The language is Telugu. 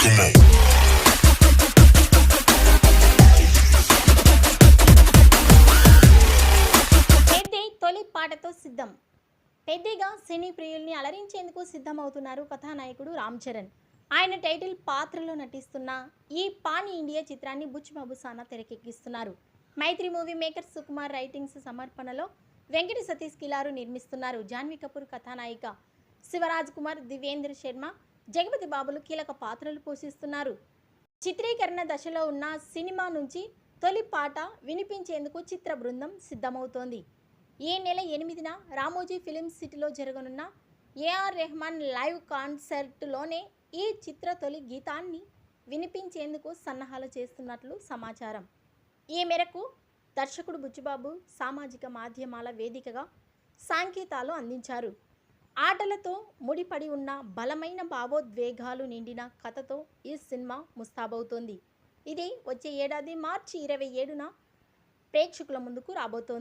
Come on. పెద్ది తొలి పాటతో సిద్ధం. పెద్దిగా సినీ ప్రియుల్ని అలరించేందుకు సిద్ధమవుతున్నారు కథానాయకుడు రామ్ చరణ్. ఆయన టైటిల్ పాత్రలో నటిస్తున్న ఈ పాన్ ఇండియా చిత్రాన్ని బుచ్చిబాబు సానా తెరకెక్కిస్తున్నారు. Mythri movie maker Sukumar writings సమర్పణలో వెంకట సతీష్ కిలారు నిర్మిస్తున్నారు. జాన్వీ కపూర్ కథానాయిక, శివరాజ్ కుమార్, దివేంద్ర శర్మ, జగపతి బాబులు కీలక పాత్రలు పోషిస్తున్నారు. చిత్రీకరణ దశలో ఉన్న సినిమా నుంచి తొలి పాట వినిపించేందుకు చిత్ర బృందం సిద్ధమవుతోంది. ఈ నెల 8న రామోజీ ఫిలిం సిటీలో జరగనున్న ఏఆర్ రెహమాన్ లైవ్ కాన్సర్ట్లోనే ఈ చిత్ర తొలి గీతాన్ని వినిపించేందుకు సన్నాహాలు చేస్తున్నట్లు సమాచారం. ఈ మేరకు దర్శకుడు బుచ్చిబాబు సామాజిక మాధ్యమాల వేదికగా సంకేతాలు అందించారు. ఆటలతో ముడిపడి ఉన్న బలమైన భావోద్వేగాలు నిండిన కథతో ఈ సినిమా ముస్తాబవుతోంది. ఇది వచ్చే ఏడాది మార్చి 27న ప్రేక్షకుల ముందుకు రాబోతోంది.